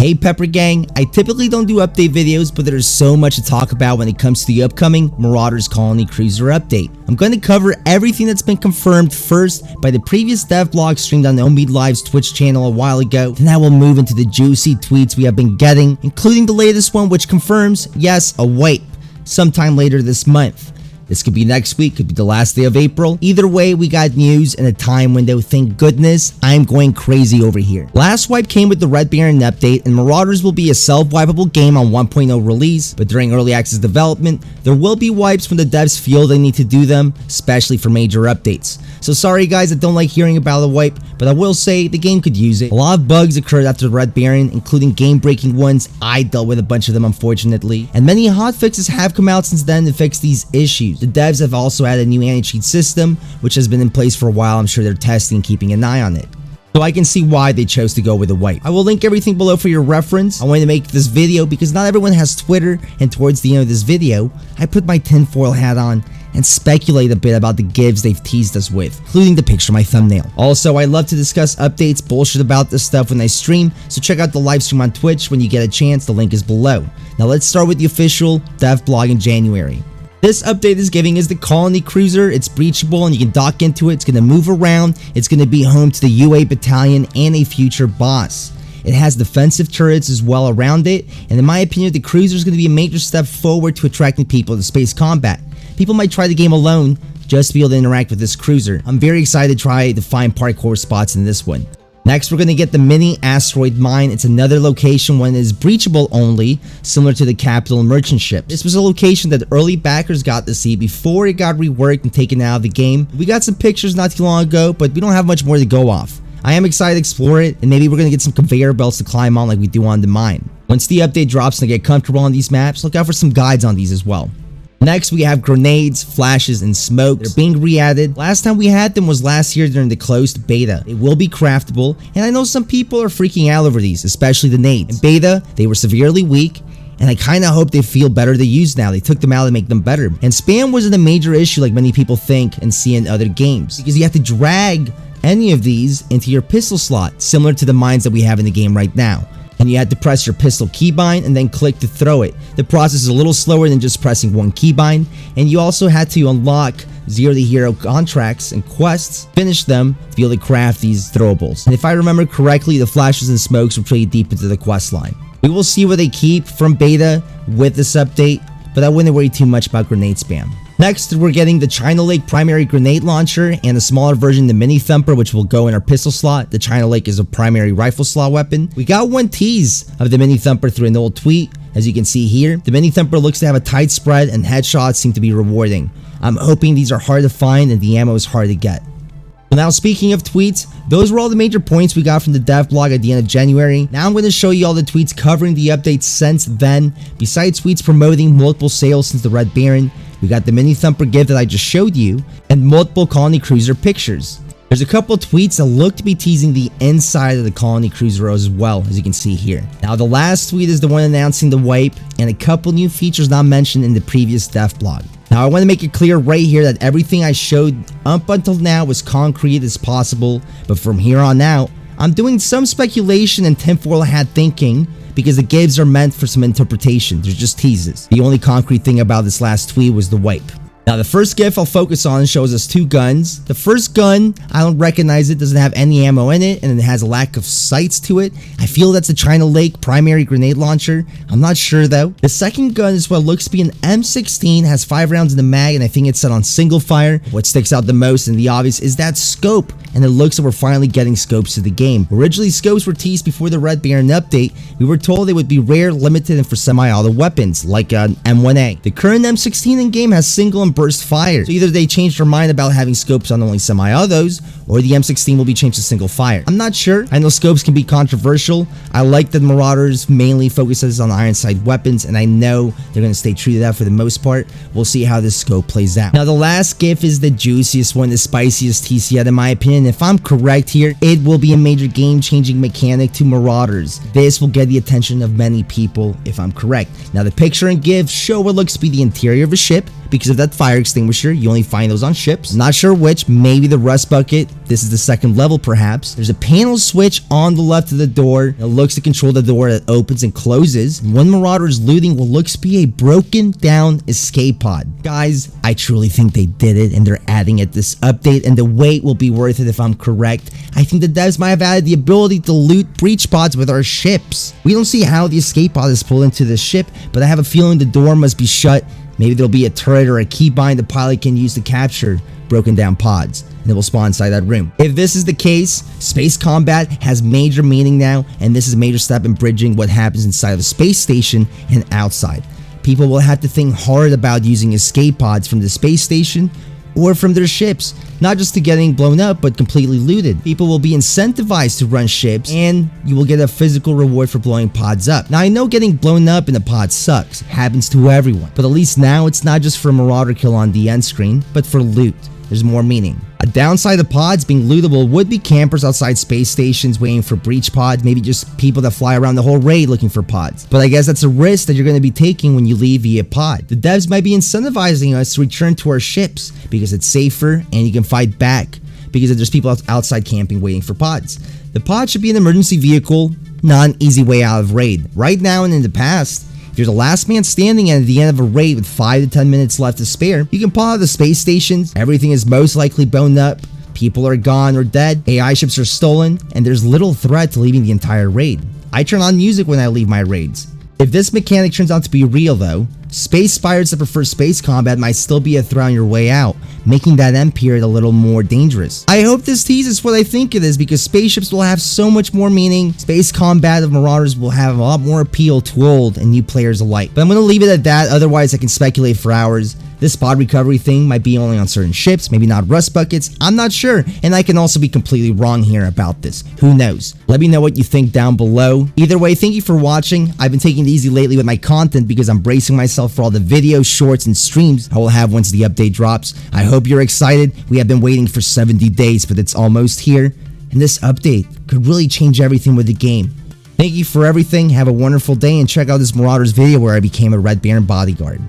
Hey Pepper Gang, I typically don't do update videos, but there's so much to talk about when it comes to the upcoming Marauders Colony Cruiser update. I'm going to cover everything that's been confirmed first by the previous dev blog streamed on Omid Live's Twitch channel a while ago, then I will move into the juicy tweets we have been getting, including the latest one which confirms, yes, a wipe, sometime later this month. This could be next week, could be the last day of April. Either way, we got news in a time window. Thank goodness. I'm going crazy over here. Last wipe came with the Red Baron update, and Marauders will be a self-wipeable game on 1.0 release, but during early access development, there will be wipes when the devs feel they need to do them, especially for major updates. So sorry guys, I don't like hearing about a wipe, but I will say the game could use it. A lot of bugs occurred after the Red Baron, including game-breaking ones. I dealt with a bunch of them unfortunately, and many hotfixes have come out since then to fix these issues. The devs have also added a new anti-cheat system, which has been in place for a while. I'm sure they're testing and keeping an eye on it. So I can see why they chose to go with a wipe. I will link everything below for your reference. I wanted to make this video because not everyone has Twitter, and towards the end of this video, I put my tinfoil hat on and speculate a bit about the gives they've teased us with, including the picture of my thumbnail. Also, I love to discuss updates, bullshit about this stuff when I stream, so check out the live stream on Twitch when you get a chance. The link is below. Now let's start with the official dev blog in January. This update is giving us the Colony Cruiser. It's breachable and you can dock into it. It's going to move around. It's going to be home to the UA battalion and a future boss. It has defensive turrets as well around it, and in my opinion, the Cruiser is going to be a major step forward to attracting people to space combat. People might try the game alone just to be able to interact with this cruiser. I'm very excited to try to find parkour spots in this one. Next, we're going to get the mini asteroid mine. It's another location one that is breachable only, similar to the capital merchant ship. This was a location that early backers got to see before it got reworked and taken out of the game. We got some pictures not too long ago, but we don't have much more to go off. I am excited to explore it, and maybe we're going to get some conveyor belts to climb on like we do on the mine. Once the update drops and I get comfortable on these maps, look out for some guides on these as well. Next, we have grenades, flashes, and smoke. They're being re-added. Last time we had them was last year during the closed beta. They will be craftable, and I know some people are freaking out over these, especially the nades. In beta, they were severely weak, and I kinda hope they feel better to use now. They took them out to make them better. And spam wasn't a major issue like many people think and see in other games, because you have to drag any of these into your pistol slot, similar to the mines that we have in the game right now. And you had to press your pistol keybind and then click to throw it. The process is a little slower than just pressing one keybind, and you also had to unlock Zero to Hero contracts and quests, finish them to be able to craft these throwables. And if I remember correctly, the flashes and smokes were pretty deep into the quest line. We will see what they keep from beta with this update, but I wouldn't worry too much about grenade spam. Next, we're getting the China Lake primary grenade launcher and a smaller version, the Mini Thumper, which will go in our pistol slot. The China Lake is a primary rifle slot weapon. We got one tease of the Mini Thumper through an old tweet. As you can see here, the Mini Thumper looks to have a tight spread and headshots seem to be rewarding. I'm hoping these are hard to find and the ammo is hard to get. So now speaking of tweets, those were all the major points we got from the dev blog at the end of January. Now I'm going to show you all the tweets covering the updates since then. Besides tweets promoting multiple sales since the Red Baron, we got the Mini Thumper gift that I just showed you, and multiple Colony Cruiser pictures. There's a couple of tweets that look to be teasing the inside of the Colony Cruiser as well, as you can see here. Now the last tweet is the one announcing the wipe, and a couple new features not mentioned in the previous dev blog. Now I want to make it clear right here that everything I showed up until now was concrete as possible, but from here on out, I'm doing some speculation and tinfoil hat thinking, because the gives are meant for some interpretation. They're just teases. The only concrete thing about this last tweet was the wipe. Now the first GIF I'll focus on shows us two guns. The first gun, I don't recognize it, doesn't have any ammo in it, and it has a lack of sights to it. I feel that's a China Lake primary grenade launcher. I'm not sure though. The second gun is what looks to be an M16, has 5 rounds in the mag, and I think it's set on single fire. What sticks out the most and the obvious is that scope, and it looks like we're finally getting scopes to the game. Originally, scopes were teased before the Red Baron update. We were told they would be rare, limited, and for semi-auto weapons, like an M1A. The current M16 in game has single and burst fire, so either they changed their mind about having scopes on only semi-autos, or the M16 will be changed to single fire. I'm not sure. I know scopes can be controversial. I like that Marauders mainly focuses on iron sight weapons, and I know they're going to stay true to that for the most part. We'll see how this scope plays out. Now the last GIF is the juiciest one, the spiciest TC yet in my opinion. If I'm correct here, it will be a major game-changing mechanic to Marauders. This will get the attention of many people if I'm correct. Now the picture and GIF show what looks to be the interior of a ship. Because of that fire extinguisher. You only find those on ships. Not sure which, maybe the rust bucket. This is the second level perhaps. There's a panel switch on the left of the door. It looks to control the door that opens and closes. One Marauder is looting what looks to be a broken down escape pod. Guys, I truly think they did it and they're adding it this update, and the wait will be worth it if I'm correct. I think the devs might have added the ability to loot breach pods with our ships. We don't see how the escape pod is pulled into the ship, but I have a feeling the door must be shut. Maybe there'll be a turret or a keybind the pilot can use to capture broken down pods, and it will spawn inside that room. If this is the case, space combat has major meaning now, and this is a major step in bridging what happens inside of the space station and outside. People will have to think hard about using escape pods from the space station or from their ships, not just to getting blown up, but completely looted. People will be incentivized to run ships, and you will get a physical reward for blowing pods up. Now, I know getting blown up in a pod sucks, happens to everyone, but at least now it's not just for a Marauder kill on the end screen, but for loot. There's more meaning. A downside of pods being lootable would be campers outside space stations waiting for breach pods, maybe just people that fly around the whole raid looking for pods. But I guess that's a risk that you're going to be taking when you leave via pod. The devs might be incentivizing us to return to our ships because it's safer and you can fight back because there's people outside camping waiting for pods. The pod should be an emergency vehicle, not an easy way out of raid. Right now and in the past, if you're the last man standing and at the end of a raid with 5 to 10 minutes left to spare, you can pull out of the space stations. Everything is most likely blown up, people are gone or dead, AI ships are stolen, and there's little threat to leaving the entire raid. I turn on music when I leave my raids. If this mechanic turns out to be real though, space pirates that prefer space combat might still be a threat on your way out, making that end period a little more dangerous. I hope this tease is what I think it is, because spaceships will have so much more meaning. Space combat of Marauders will have a lot more appeal to old and new players alike. But I'm going to leave it at that, otherwise I can speculate for hours. This pod recovery thing might be only on certain ships, maybe not rust buckets, I'm not sure, and I can also be completely wrong here about this. Who knows? Let me know what you think down below. Either way, thank you for watching. I've been taking it easy lately with my content because I'm bracing myself for all the videos, shorts, and streams I will have once the update drops. I hope you're excited. We have been waiting for 70 days, but it's almost here, and this update could really change everything with the game. Thank you for everything, have a wonderful day, and check out this Marauders video where I became a Red Baron bodyguard.